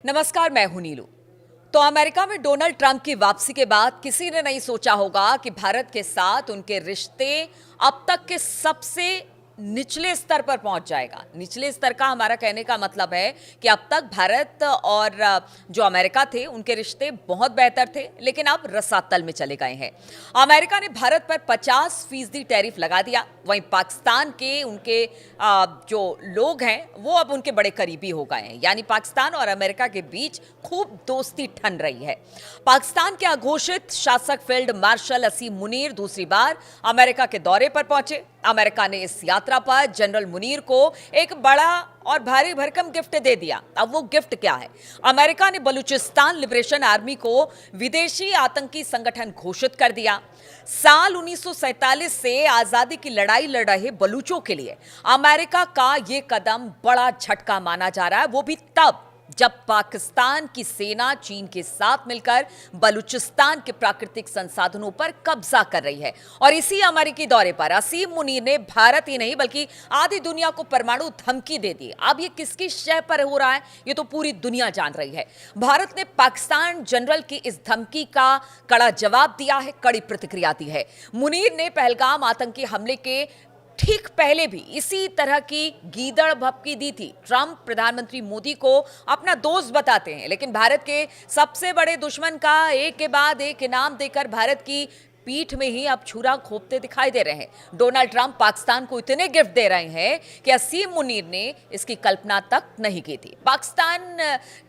नमस्कार, मैं हूं नीलू। तो अमेरिका में डोनाल्ड ट्रंप की वापसी के बाद किसी ने नहीं सोचा होगा कि भारत के साथ उनके रिश्ते अब तक के सबसे निचले स्तर पर पहुंच जाएगा। निचले स्तर का हमारा कहने का मतलब है कि अब तक भारत और जो अमेरिका थे उनके रिश्ते बहुत बेहतर थे, लेकिन अब रसातल में चले गए हैं। अमेरिका ने भारत पर 50% टैरिफ लगा दिया। वहीं पाकिस्तान के उनके जो लोग हैं वो अब उनके बड़े करीबी हो गए हैं, यानी पाकिस्तान और अमेरिका के बीच खूब दोस्ती ठन रही है। पाकिस्तान के अघोषित शासक फील्ड मार्शल असीम मुनीर दूसरी बार अमेरिका के दौरे पर पहुंचे। अमेरिका ने इस यात्रा पर जनरल मुनीर को एक बड़ा और भारी भरकम गिफ्ट दे दिया। अब वो गिफ्ट क्या है? अमेरिका ने बलूचिस्तान लिबरेशन आर्मी को विदेशी आतंकी संगठन घोषित कर दिया। साल 1947 से आजादी की लड़ाई लड़ रहे बलूचों के लिए अमेरिका का ये कदम बड़ा झटका माना जा रहा है, वो भी तब जब पाकिस्तान की सेना चीन के साथ मिलकर बलूचिस्तान के प्राकृतिक संसाधनों पर कब्जा कर रही है। और इसी अमेरिकी दौरे पर असीम मुनीर ने भारत ही नहीं बल्कि आधी दुनिया को परमाणु धमकी दे दी। अब ये किसकी शय पर हो रहा है, ये तो पूरी दुनिया जान रही है। भारत ने पाकिस्तान जनरल की इस धमकी का कड़ा जवाब दिया है, कड़ी प्रतिक्रिया दी है। मुनीर ने पहलगाम आतंकी हमले के ठीक पहले भी इसी तरह की गीदड़ भभकी दी थी। ट्रंप प्रधानमंत्री मोदी को अपना दोस्त बताते हैं, लेकिन भारत के सबसे बड़े दुश्मन का एक के बाद एक इनाम देकर भारत की पीठ में ही अब छुरा खोपते दिखाई दे रहे हैं। डोनाल्ड ट्रंप पाकिस्तान को इतने गिफ्ट दे रहे हैं कि असीम मुनीर ने इसकी कल्पना तक नहीं की थी। पाकिस्तान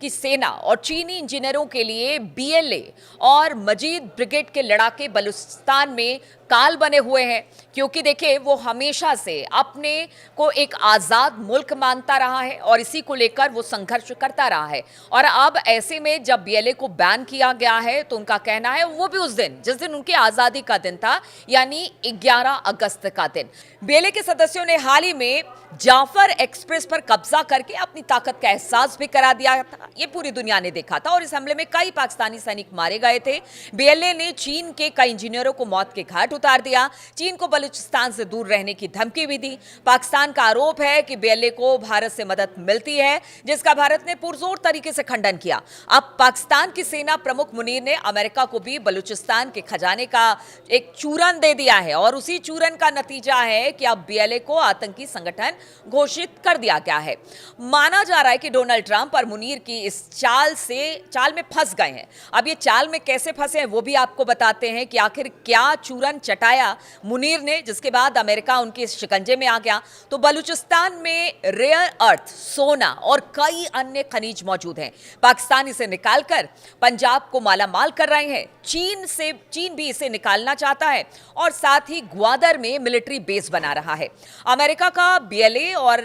की सेना और चीनी इंजीनियरों के लिए बीएलए और मजीद ब्रिगेड के लड़ाके बलूचिस्तान में काल बने हुए हैं, क्योंकि देखिए वो हमेशा से अपने को एक आजाद मुल्क मानता रहा है और इसी को लेकर वो संघर्ष करता रहा है। और अब ऐसे में जब बीएलए को बैन किया गया है तो उनका कहना है वो भी उस दिन जिस दिन उनकी आजादी का दिन था, यानी 11 अगस्त का दिन। बीएलए के सदस्यों ने हाल ही में जाफर एक्सप्रेस पर कब्जा करके अपनी ताकत का एहसास भी करा दिया था। ये पूरी दुनिया ने देखा था और इस हमले में कई पाकिस्तानी सैनिक मारे गए थे। बीएलए ने चीन के कई इंजीनियरों को मौत के घाट उतार दिया। चीन को बलूचिस्तान से दूर रहने की धमकी भी दी। पाकिस्तान का आरोप है कि बीएलए को भारत से मदद मिलती है, जिसका भारत ने पुरजोर तरीके से खंडन किया। अब पाकिस्तान की सेना प्रमुख मुनीर ने अमेरिका को भी बलूचिस्तान के खजाने का एक चूरन दे दिया है और उसी चूरन का नतीजा है कि अब बीएलए को आतंकी संगठन घोषित कर दिया गया है। माना जा रहा है कि डोनाल्ड ट्रंप और मुनीर की इस चाल में फंस गए हैं। अब ये चाल में कैसे फंसे हैं वो भी आपको बताते हैं कि आखिर क्या चूरन चटाया मुनीर ने, जिसके बाद अमेरिका उनके शिकंजे में आ गया। तो बलूचिस्तान में रेयर अर्थ, सोना और कई अन्य खनिज मौजूद हैं। पाकिस्तान इसे निकालकर पंजाब को मालामाल कर रहे हैं। चीन भी इसे निकालना चाहता है और साथ ही ग्वादर में मिलिट्री बेस बना रहा है। अमेरिका का बीएलए और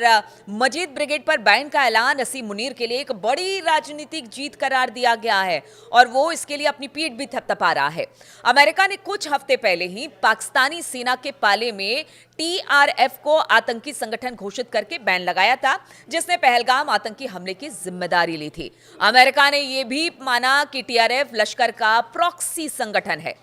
मजीद ब्रिगेड पर बैन का ऐलान असीम मुनीर के लिए एक बड़ी राजनीतिक जीत करार दिया गया है और वो इसके लिए अपनी पीठ भी थपथपा रहा है। अमेरिका ने कुछ हफ्ते पहले ही पाकिस्तानी सेना के पाले में टीआरएफ को आतंकी संगठन घोषित करके बैन लगाया था, जिसने पहलगाम आतंकी हमले की जिम्मेदारी ली थी। अमेरिका ने यह भी माना कि टीआरएफ लश्कर का प्रॉक्सी संगठन है।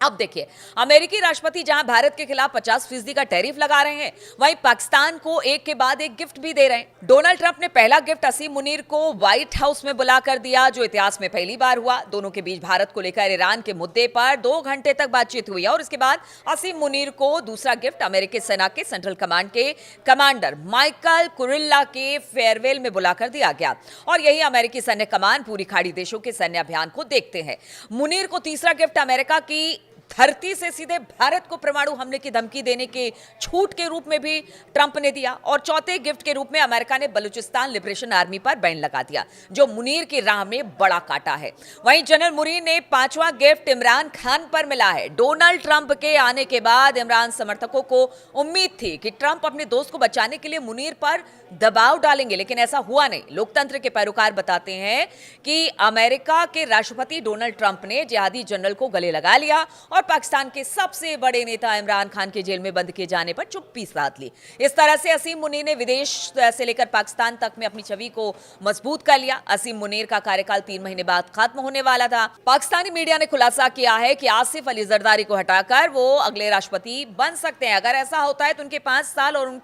अब देखिए, अमेरिकी राष्ट्रपति जहां भारत के खिलाफ 50% का टैरिफ लगा रहे हैं, वहीं पाकिस्तान को एक के बाद एक गिफ्ट भी दे रहे हैं। डोनाल्ड ट्रंप ने पहला गिफ्ट असीम मुनीर को व्हाइट हाउस में बुलाकर दिया, जो इतिहास में पहली बार हुआ। दोनों के बीच भारत को लेकर ईरान के मुद्दे पर 2 घंटे तक बातचीत हुई और इसके बाद असीम मुनीर को दूसरा गिफ्ट अमेरिकी सेना के सेंट्रल कमांड के कमांडर माइकल कुरिल्ला के फेयरवेल में बुलाकर दिया गया। और यही अमेरिकी सैन्य कमान पूरी खाड़ी देशों के सैन्य अभियान को देखते हैं। मुनीर को तीसरा गिफ्ट अमेरिका की धरती से सीधे भारत को परमाणु हमले की धमकी देने के छूट के रूप में भी ट्रंप ने दिया और चौथे गिफ्ट के रूप में अमेरिका ने बलूचिस्तान लिबरेशन आर्मी पर बैन लगा दिया, जो मुनीर की राह में बड़ा काटा है। वहीं जनरल मुनीर ने 5वां गिफ्ट इमरान खान पर मिला है। डोनाल्ड ट्रंप के आने के बाद इमरान समर्थकों को उम्मीद थी कि ट्रंप अपने दोस्त को बचाने के लिए मुनीर पर दबाव डालेंगे, लेकिन ऐसा हुआ नहीं। लोकतंत्र के पैरोकार बताते हैं कि अमेरिका के राष्ट्रपति डोनाल्ड ट्रंप ने जिहादी जनरल को गले लगा लिया और पाकिस्तान के सबसे बड़े नेता इमरान खान के जेल में बंद किए जाने पर चुप्पी साध ली। इस तरह से असीम मुनीर ने विदेश से लेकर पाकिस्तान तक में अपनी छवि को मजबूत कर लिया। असीम मुनीर का कार्यकाल 3 महीने बाद खत्म होने वाला था। पाकिस्तानी मीडिया ने खुलासा किया है कि आसिफ अली जरदारी को हटाकर वो अगले राष्ट्रपति बन सकते हैं। अगर ऐसा होता है तो उनके 5 साल और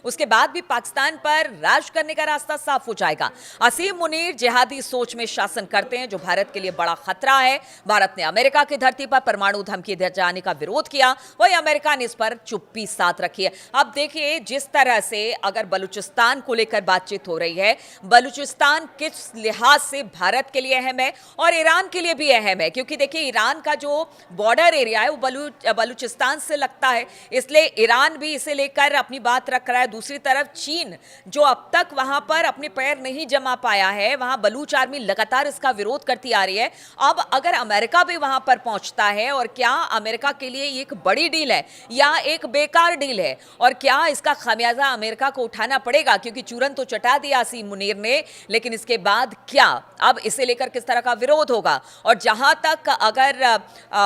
उसके बाद भी पाकिस्तान पर पर राज करने का रास्ता साफ हो जाएगा। असीम मुनीर जिहादी सोच में शासन करते हैं, जो भारत के लिए बड़ा खतरा है। भारत ने अमेरिका की धरती पर परमाणु धमकी दे जाने का विरोध किया, वही अमेरिका ने इस पर चुप्पी साध रखी है। अब देखिए, जिस तरह से अगर बलूचिस्तान को लेकर बातचीत हो रही है, बलूचिस्तान किस लिहाज से भारत के लिए अहम है और ईरान के लिए भी अहम है, क्योंकि देखिए ईरान का जो बॉर्डर एरिया है वो बलूचिस्तान से लगता है, इसलिए ईरान भी इसे लेकर अपनी बात रख रहा है। दूसरी तरफ चीन, जो अब तक वहां पर अपने पैर नहीं जमा पाया है, वहां बलूच आर्मी लगातार इसका विरोध करती आ रही है। अब अगर अमेरिका भी वहां पर पहुंचता है, और क्या अमेरिका के लिए एक बड़ी डील है या एक बेकार डील है, और क्या इसका खामियाजा अमेरिका को उठाना पड़ेगा, क्योंकि चूरन तो चटा दिया असीम मुनीर ने, लेकिन इसके बाद क्या, अब इसे लेकर किस तरह का विरोध होगा। और जहां तक अगर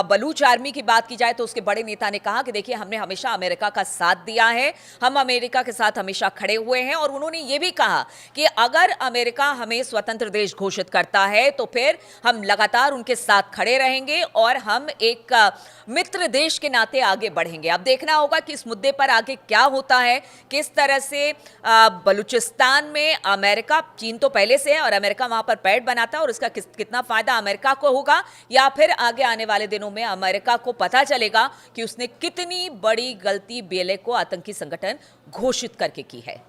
बलूच आर्मी की बात की जाए, तो उसके बड़े नेता ने कहा कि देखिए, हमने हमेशा अमेरिका का साथ दिया है, हम अमेरिका के साथ हमेशा खड़े हुए हैं, और उन्होंने यह भी कहा कि अगर अमेरिका हमें स्वतंत्र देश घोषित करता है तो फिर हम लगातार उनके साथ खड़े रहेंगे और हम एक मित्र देश के नाते आगे बढ़ेंगे। अब देखना होगा कि इस मुद्दे पर आगे क्या होता है, किस तरह से बलूचिस्तान में अमेरिका, चीन तो पहले से है और अमेरिका वहां पर पैड बनाता है, और इसका कितना फायदा अमेरिका को होगा, या फिर आगे आने वाले दिनों में अमेरिका को पता चलेगा कि उसने कितनी बड़ी गलती BLA को आतंकी संगठन घोषित करके की है।